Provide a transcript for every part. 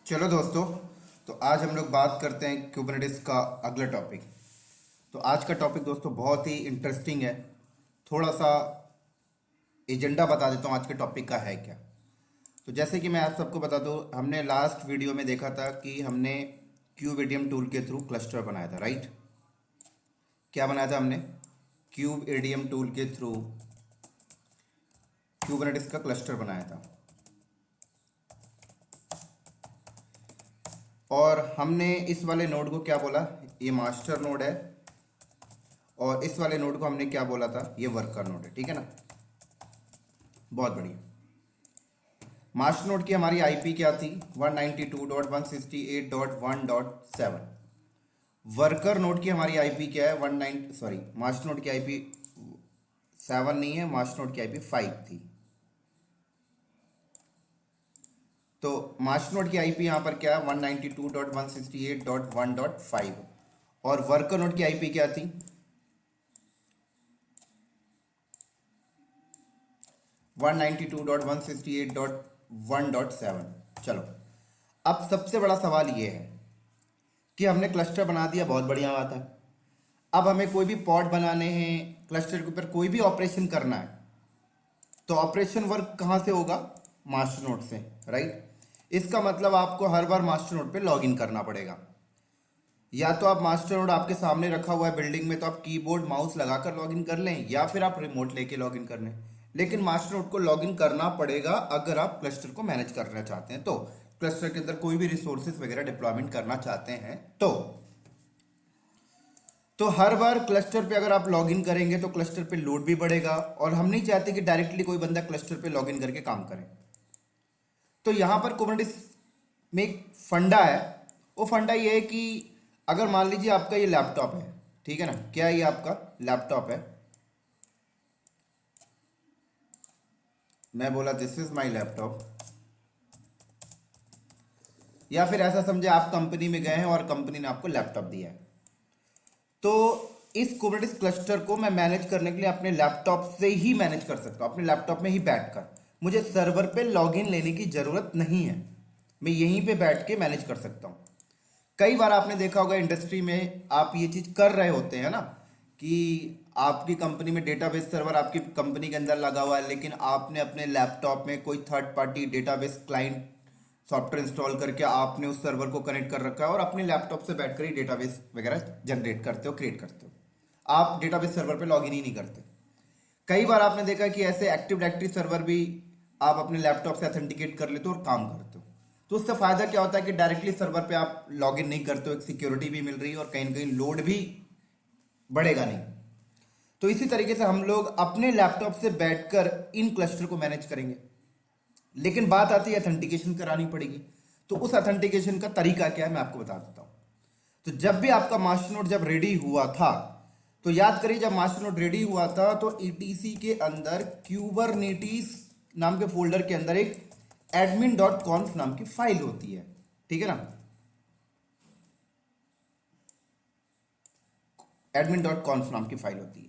चलो दोस्तों, तो आज हम लोग बात करते हैं क्यूबरनेटिस का अगला टॉपिक। तो आज का टॉपिक दोस्तों बहुत ही इंटरेस्टिंग है। थोड़ा सा एजेंडा बता देता हूँ आज के टॉपिक का है क्या। तो जैसे कि मैं आप सबको बता दूँ, हमने लास्ट वीडियो में देखा था कि हमने क्यूब एडीएम टूल के थ्रू क्लस्टर बनाया था, राइट। क्या बनाया था हमने? क्यूब एडीएम टूल के थ्रू क्यूबरनेटिस का क्लस्टर बनाया था। और हमने इस वाले नोड को क्या बोला? ये मास्टर नोड है। और इस वाले नोड को हमने क्या बोला था? ये वर्कर नोड है, ठीक है ना। बहुत बढ़िया। मास्टर नोड की हमारी आईपी क्या थी? 192.168.1.7। वर्कर नोड की हमारी आईपी क्या है? 19 सॉरी, मास्टर नोड की आईपी 7 नहीं है, मास्टर नोड की आईपी 5 थी। तो मास्टर नोड की आईपी यहां पर क्या है? 192.168.1.5। और वर्कर नोड की आईपी क्या थी? 192.168.1.7। चलो, अब सबसे बड़ा सवाल ये है कि हमने क्लस्टर बना दिया, बहुत बढ़िया बात है। अब हमें कोई भी पॉड बनाने हैं, क्लस्टर के ऊपर कोई भी ऑपरेशन करना है, तो ऑपरेशन वर्क कहाँ से होगा? मास्टर नोड से, राइट। इसका मतलब आपको हर बार मास्टर नोड पे लॉगिन करना पड़ेगा। या तो आप मास्टर नोड आपके सामने रखा हुआ है बिल्डिंग में, तो आप कीबोर्ड माउस लगाकर लॉगिन कर लें, या फिर आप रिमोट लेके लॉगिन कर लें। लेकिन मास्टर नोड को लॉगिन करना पड़ेगा अगर आप क्लस्टर को मैनेज करना चाहते हैं, तो क्लस्टर के अंदर कोई भी रिसोर्सेज वगैरह डिप्लॉयमेंट करना चाहते हैं तो हर बार क्लस्टर पे अगर आप लॉगिन करेंगे तो क्लस्टर पे लोड भी बढ़ेगा, और हम नहीं चाहते कि डायरेक्टली कोई बंदा क्लस्टर पे लॉगिन करके काम करे। तो यहां पर कुबरनेटिस में एक फंडा है। वो फंडा ये है कि अगर मान लीजिए आपका ये लैपटॉप है, ठीक है ना। क्या ये आपका लैपटॉप है? मैं बोला दिस इज माई लैपटॉप। या फिर ऐसा समझे आप कंपनी में गए हैं और कंपनी ने आपको लैपटॉप दिया है, तो इस कुबरनेटिस क्लस्टर को मैं मैनेज करने के लिए अपने लैपटॉप से ही मैनेज कर सकता हूं, अपने लैपटॉप में ही बैठकर। मुझे सर्वर पे लॉगिन लेने की जरूरत नहीं है, मैं यहीं पे बैठ के मैनेज कर सकता हूं। कई बार आपने देखा होगा इंडस्ट्री में आप ये चीज कर रहे होते हैं ना, कि आपकी कंपनी में डेटाबेस सर्वर आपकी कंपनी के अंदर लगा हुआ है, लेकिन आपने अपने लैपटॉप में कोई third party database client software install करके आपने उस सर्वर को कनेक्ट कर रखा है, और अपने लैपटॉप से बैठकर ही डेटाबेस वगैरह जनरेट करते हो, क्रिएट करते हो। आप डेटाबेस सर्वर पे लॉगिन ही नहीं करते। कई बार आपने देखा कि ऐसे एक्टिव डायरेक्टरी सर्वर भी आप अपने लैपटॉप से ऑथेंटिकेट कर लेते हो और काम करते हो। तो उससे फायदा क्या होता है कि डायरेक्टली सर्वर पे आप लॉगिन नहीं करते हो, एक सिक्योरिटी भी मिल रही है और कहीं ना कहीं लोड भी बढ़ेगा नहीं। तो इसी तरीके से हम लोग अपने लैपटॉप से बैठकर इन क्लस्टर को मैनेज करेंगे। लेकिन बात आती है ऑथेंटिकेशन करानी पड़ेगी। तो उस ऑथेंटिकेशन का तरीका क्या है, मैं आपको बता देता हूं। तो जब भी आपका मास्टर नोड जब रेडी हुआ था, तो याद करिए जब मास्टर नोड रेडी हुआ था तो ईटीसी के अंदर क्यूबरनेटिस नाम के फोल्डर के अंदर एक admin.conf नाम की फाइल होती है, ठीक है ना। admin.conf नाम की फाइल होती है।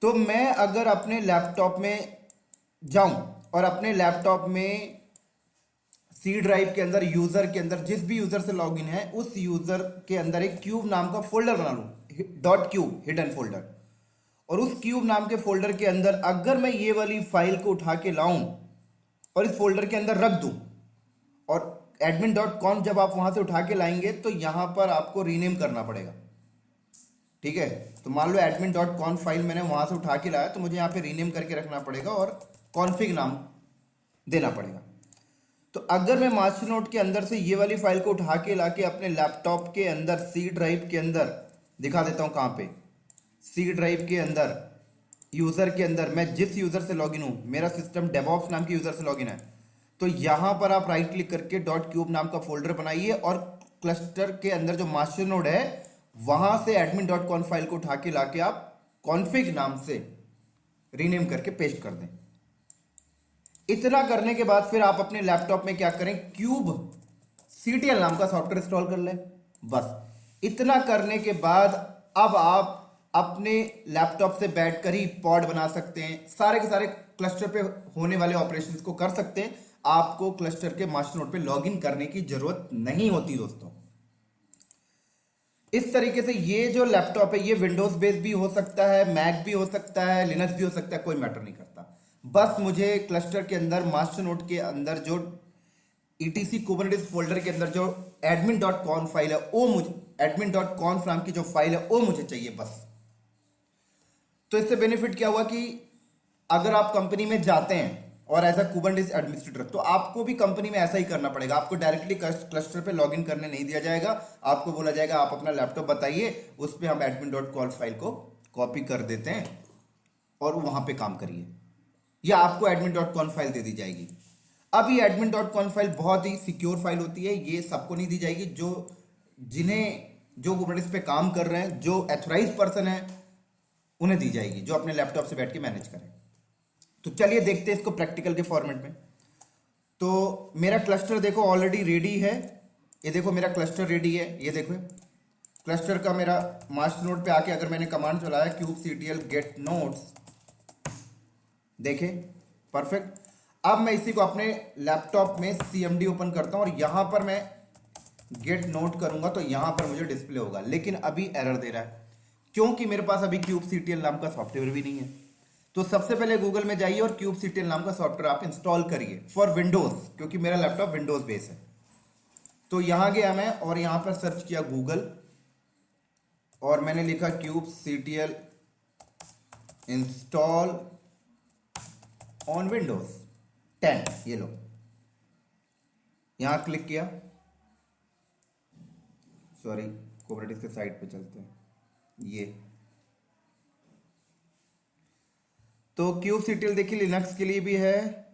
तो मैं अगर अपने लैपटॉप में जाऊं और अपने लैपटॉप में सी ड्राइव के अंदर यूजर के अंदर जिस भी यूजर से लॉगिन है उस यूजर के अंदर एक क्यूब नाम का फोल्डर बना लूं, डॉट क्यूब हिडन फोल्डर। और उस क्यूब नाम के फोल्डर के अंदर अगर मैं ये वाली फाइल को उठा के लाऊं और इस फोल्डर के अंदर रख दूं, और admin.conf जब आप वहां से उठा के लाएंगे तो यहां पर आपको रीनेम करना पड़ेगा, ठीक है। तो मान लो admin.conf फाइल मैंने वहां से उठा के लाया, तो मुझे यहां पे रीनेम करके रखना पड़ेगा और कॉन्फ़िग नाम देना पड़ेगा। तो अगर मैं मास्टर नोड के अंदर से ये वाली फाइल को उठा के लाके अपने लैपटॉप के अंदर सी ड्राइव के अंदर दिखा देता हूं, कहां पे? सी ड्राइव के अंदर यूजर के अंदर मैं जिस यूजर से लॉगिन हूं, मेरा सिस्टम डेवऑप्स नाम के यूजर से लॉगिन है, तो यहां पर आप राइट क्लिक करके डॉट क्यूब नाम का फोल्डर बनाइए और क्लस्टर के अंदर जो मास्टर नोड है वहां से admin.conf फाइल को उठा के लाके आप कॉन्फ़िग नाम से रीनेम करके पेस्ट कर दें। इतना करने के बाद फिर आप अपने लैपटॉप में क्या करें? क्यूब सीटीएल नाम का सॉफ्टवेयर इंस्टॉल कर लें। बस इतना करने के बाद अब आप अपने लैपटॉप से बैठकर ही पॉड बना सकते हैं, सारे के सारे क्लस्टर पे होने वाले ऑपरेशंस को कर सकते हैं। आपको क्लस्टर के मास्टर नोड पे लॉगिन करने की जरूरत नहीं होती दोस्तों। इस तरीके से ये जो लैपटॉप है ये विंडोज बेस्ड भी हो सकता है, मैक भी हो सकता है, लिनक्स भी हो सकता है, कोई मैटर नहीं करता। बस मुझे क्लस्टर के अंदर मास्टर नोड के अंदर जो ईटीसी कुबरनेटिस फोल्डर के अंदर जो admin.conf फाइल है वो मुझे admin.conf नाम की जो फाइल है वो मुझे चाहिए बस। तो इससे बेनिफिट क्या हुआ कि अगर आप कंपनी में जाते हैं और एज अ कुबरनेटिस एडमिनिस्ट्रेटर तो आपको भी कंपनी में ऐसा ही करना पड़ेगा। आपको डायरेक्टली क्लस्टर पे लॉगिन करने नहीं दिया जाएगा। आपको बोला जाएगा आप अपना लैपटॉप बताइए, उस पर हम admin.conf फाइल को कॉपी कर देते हैं और वहां पे काम करिए, या आपको admin.conf फाइल दे दी जाएगी। अब ये admin.conf फाइल बहुत ही सिक्योर फाइल होती है, ये सबको नहीं दी जाएगी। जो कुबरनेटिस पे काम कर रहे हैं, जो एथोराइज पर्सन है उन्हें दी जाएगी, जो अपने लैपटॉप से बैठ के मैनेज करें। तो चलिए देखते हैं इसको प्रैक्टिकल के फॉर्मेट में। तो मेरा क्लस्टर देखो ऑलरेडी रेडी है, ये देखो मेरा क्लस्टर रेडी है। ये देखो क्लस्टर का मेरा मास्टर नोड पे आके अगर मैंने कमांड चलाया kubectl get nodes, देखे परफेक्ट। अब मैं इसी को अपने लैपटॉप में cmd ओपन करता हूं और यहां पर मैं गेट नोट करूंगा तो यहां पर मुझे डिस्प्ले होगा, लेकिन अभी एरर दे रहा है क्योंकि मेरे पास अभी kubectl नाम का सॉफ्टवेयर भी नहीं है। तो सबसे पहले गूगल में जाइए और kubectl नाम का सॉफ्टवेयर आप इंस्टॉल करिए फॉर विंडोज, क्योंकि मेरा लैपटॉप विंडोज बेस है। तो यहां गया मैं और यहां पर सर्च किया गूगल और मैंने लिखा kubectl इंस्टॉल ऑन विंडोज 10, ये लो यहां क्लिक किया। सॉरी, कुबरनेटिस के साइट पे चलते हैं। ये तो kubectl देखिए लिनक्स के लिए भी है,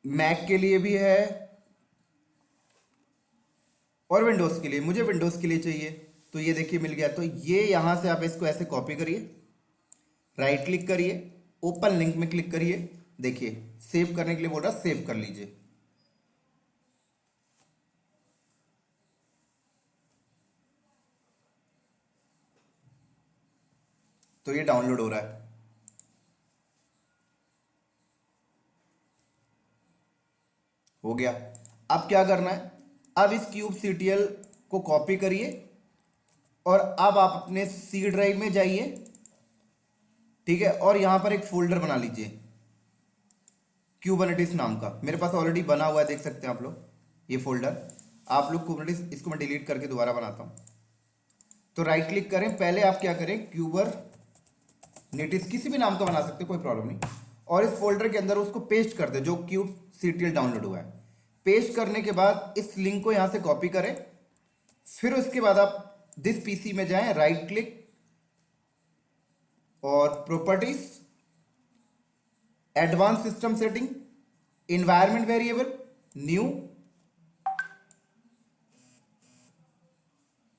मैक के लिए भी है और विंडोज के लिए। मुझे विंडोज के लिए चाहिए तो ये देखिए मिल गया। तो ये यहां से आप इसको ऐसे कॉपी करिए, राइट क्लिक करिए, ओपन लिंक में क्लिक करिए। देखिए सेव करने के लिए बोल रहा, सेव कर लीजिए। तो ये डाउनलोड हो रहा है। हो गया। अब क्या करना है, अब इस kubectl को कॉपी करिए और अब आप अपने सी ड्राइव में जाइए, ठीक है, और यहां पर एक फोल्डर बना लीजिए कुबरनेटिस नाम का। मेरे पास ऑलरेडी बना हुआ है, देख सकते हैं आप लोग ये फोल्डर। आप लोग कुबरनेटिस, इसको मैं डिलीट करके दोबारा बनाता हूं। तो राइट क्लिक करें, पहले आप क्या करें, कुबरनेटिस किसी भी नाम का बना सकते हैं, कोई प्रॉब्लम नहीं, और इस फोल्डर के अंदर उसको पेस्ट कर दे जो kubectl डाउनलोड हुआ है। पेस्ट करने के बाद इस लिंक को यहां से कॉपी करें, फिर उसके बाद आप दिस पीसी में जाएं, राइट क्लिक और properties, advance system setting, environment variable, new,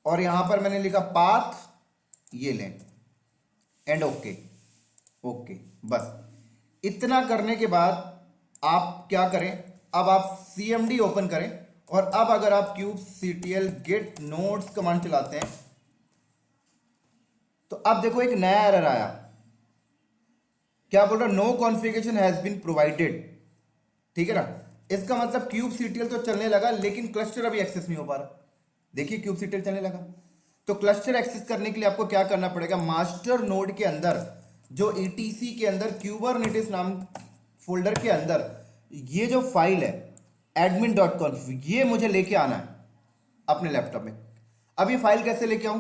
और यहां पर मैंने लिखा पाथ, ये लें एंड ओके। ओके, बस इतना करने के बाद आप क्या करें, अब आप cmd ओपन करें और अब अगर आप kubectl get nodes कमांड चलाते हैं तो अब देखो एक नया एरर आया। क्या बोल रहा, no configuration has been provided. ठीक है ना, इसका मतलब kubectl तो चलने लगा लेकिन क्लस्टर अभी एक्सेस नहीं हो पा रहा। देखिए kubectl चलने लगा। तो क्लस्टर एक्सेस करने के लिए आपको क्या करना पड़ेगा, मास्टर नोड के अंदर जो etc के अंदर kubernetes नाम फोल्डर के अंदर ये जो फाइल है admin.conf, ये मुझे लेके आना है अपने लैपटॉप में। अब ये फाइल कैसे लेके आऊं,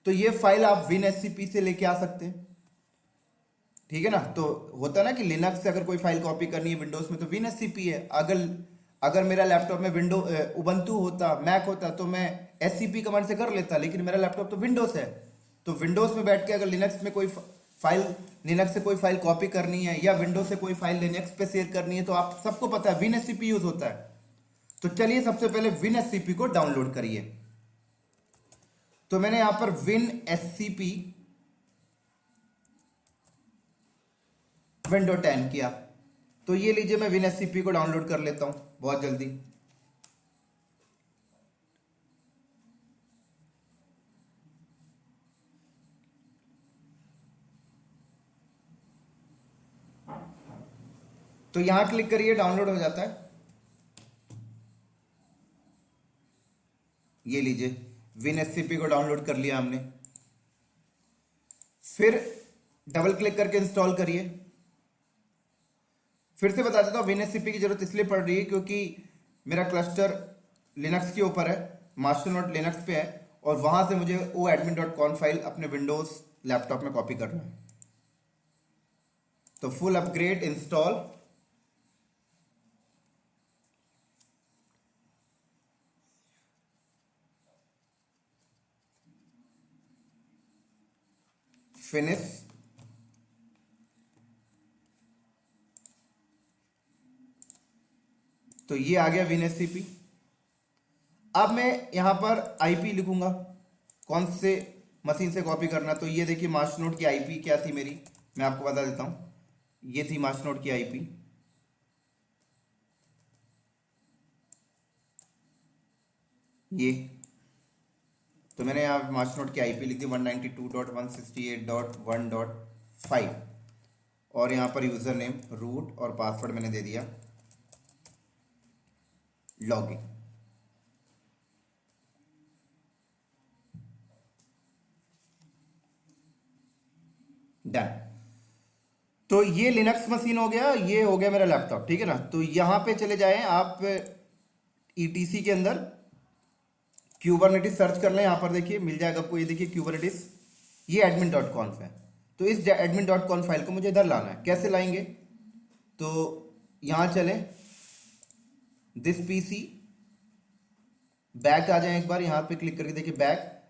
तो ये फाइल आप WinSCP से लेके आ सकते हैं, ठीक है ना। तो होता है ना कि लिनक्स से अगर कोई फाइल कॉपी करनी है विंडोज में तो WinSCP है। अगर मेरा लैपटॉप में उबंटू होता, मैक होता, तो मैं SCP कमांड से कर लेता, लेकिन मेरा लैपटॉप तो विंडोज है। तो विंडोज में बैठ के अगर लिनक्स में कोई फाइल, लिनक्स से कोई फाइल कॉपी करनी है या विंडोज से कोई फाइल लिनक्स पे शेयर करनी है तो आप सबको पता है WinSCP यूज होता है। तो चलिए सबसे पहले WinSCP को डाउनलोड करिए। तो मैंने यहां पर WinSCP विंडो 10 किया। तो ये लीजिए मैं WinSCP को डाउनलोड कर लेता हूं बहुत जल्दी। तो यहां क्लिक करिए, डाउनलोड हो जाता है। ये लीजिए, WinSCP को डाउनलोड कर लिया हमने। फिर डबल क्लिक करके इंस्टॉल करिए। फिर से बता देता हूं, WinSCP की जरूरत इसलिए पड़ रही है क्योंकि मेरा क्लस्टर लिनक्स के ऊपर है, मास्टरनोड लिनक्स पे है, और वहां से मुझे वो admin.conf फाइल अपने विंडोज लैपटॉप में कॉपी करना है। तो फुल अपग्रेड इंस्टॉल, फिनिश, तो ये आ गया WinSCP। अब मैं यहां पर आईपी लिखूंगा, कौन से मशीन से कॉपी करना। तो ये देखिए मास्टरनोड की आईपी क्या थी मेरी, मैं आपको बता देता हूं। ये थी मास्टरनोड की आईपी, ये तो मैंने यहाँ मास्टरनोड की आईपी लिख दी 192.168.1.5, और यहाँ पर यूजर नेम रूट और पासवर्ड मैंने दे दिया लॉगिन। डन। तो ये लिनक्स मशीन हो गया, ये हो गया मेरा लैपटॉप, ठीक है ना। तो यहां पे चले जाएं आप ईटीसी के अंदर, क्यूबरनेटिस सर्च कर लें। यहां पर देखिए मिल जाएगा आपको, ये देखिए क्यूबरनेटिस, ये admin.conf है। तो इस admin.conf फाइल को मुझे इधर लाना है। कैसे लाएंगे, तो यहां चले, दिस पीसी, बैक आ जाए एक बार, यहां पे क्लिक करके देखिए बैक,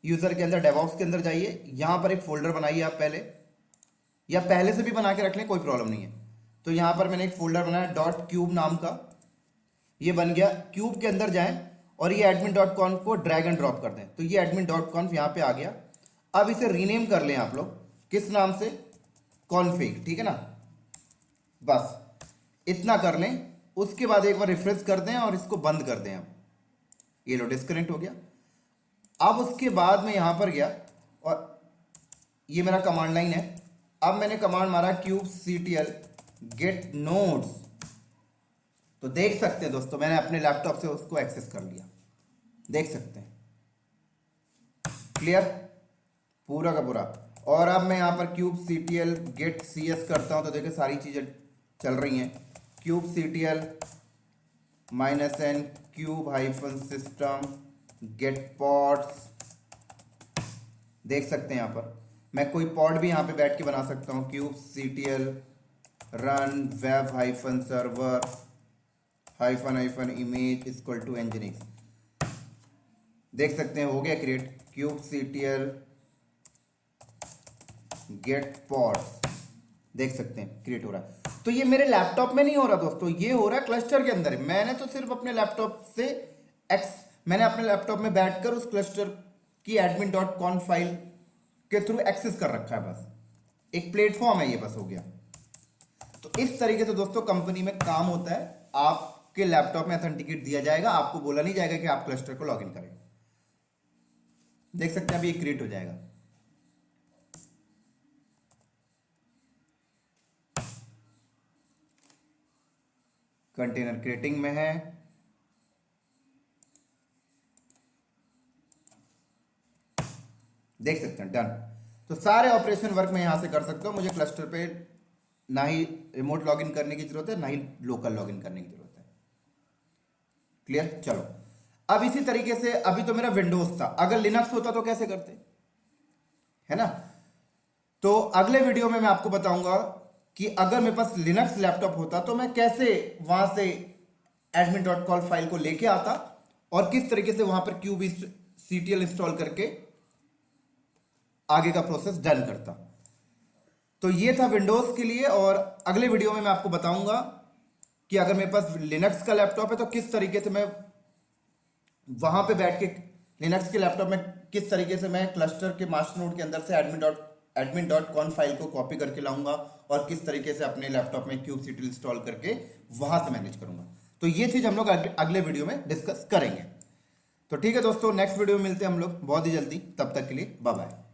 यूजर के अंदर डेवऑप्स के अंदर जाइए। यहां पर एक फोल्डर बनाइए आप पहले, या पहले से भी बना के रख लें, कोई प्रॉब्लम नहीं है। तो यहां पर मैंने एक फोल्डर बनाया .cube नाम का, ये बन गया। क्यूब के अंदर जाएं और ये admin.conf को ड्रैग एंड ड्रॉप कर दें। तो ये admin.conf यहां पे आ गया। अब इसे रीनेम कर लें आप लोग, किस नाम से, कॉन्फिग, ठीक है ना। बस इतना कर लें। उसके बाद एक बार रिफ्रेश कर दें और इसको बंद कर दें। अब ये लो डिस्कनेक्ट हो गया। अब उसके बाद मैं यहां पर गया और ये मेरा कमांड लाइन है। अब मैंने कमांड मारा kubectl get nodes, तो देख सकते हैं दोस्तों मैंने अपने लैपटॉप से उसको एक्सेस कर लिया, देख सकते हैं। क्लियर पूरा का पूरा। और अब मैं यहां पर kubectl get cs करता हूं, तो देखिए सारी चीजें चल रही हैं। kubectl -n cube-system get pods, देख सकते हैं यहां पर मैं कोई पॉड भी यहां पे बैठ के बना सकता हूं। kubectl run web-server -image equal to nginx, देख सकते हैं हो गया क्रिएट। kubectl get pods, देख सकते हैं क्रिएट हो रहा है। तो ये मेरे लैपटॉप में नहीं हो रहा दोस्तों, ये हो रहा है क्लस्टर के अंदर। मैंने तो सिर्फ अपने लैपटॉप से मैंने अपने लैपटॉप में बैठकर उस क्लस्टर की admin.conf फाइल के थ्रू एक्सेस कर रखा है। बस एक प्लेटफॉर्म है ये, बस हो गया। तो इस तरीके से दोस्तों कंपनी में काम होता है। आपके लैपटॉप में ऑथेंटिकेट दिया जाएगा, आपको बोला नहीं जाएगा कि आप क्लस्टर को लॉगिन करें। देख सकते हैं अभी ये क्रिएट हो जाएगा। कंटेनर क्रिएटिंग में है, देख सकते हैं डन। तो सारे ऑपरेशन वर्क मैं यहां से कर सकता हूं। मुझे क्लस्टर पे ना ही रिमोट लॉगिन करने की जरूरत है, ना ही लोकल लॉगिन करने की जरूरत है। क्लियर। चलो अब इसी तरीके से, अभी तो मेरा विंडोज था, अगर लिनक्स होता तो कैसे करते, है ना। तो अगले वीडियो में मैं आपको बताऊंगा कि अगर मेरे पास लिनक्स लैपटॉप होता तो मैं कैसे वहां से admin.conf फाइल को लेके आता और किस तरीके से वहां पर kubectl इंस्टॉल करके आगे का प्रोसेस डन करता। तो ये था विंडोज के लिए। और अगले वीडियो में मैं आपको बताऊंगा कि अगर मेरे पास लिनक्स का लैपटॉप है तो किस तरीके से मैं वहां पे बैठ के लिनक्स के लैपटॉप में किस तरीके से मैं क्लस्टर के मास्टरनोड के अंदर से admin.conf फाइल को कॉपी करके लाऊंगा और किस तरीके से अपने लैपटॉप में kubectl इंस्टॉल करके वहां से मैनेज करूंगा। तो ये चीज हम लोग अगले वीडियो में डिस्कस करेंगे। तो ठीक है दोस्तों, नेक्स्ट वीडियो में मिलते हैं हम लोग बहुत ही जल्दी। तब तक के लिए बाय बाय।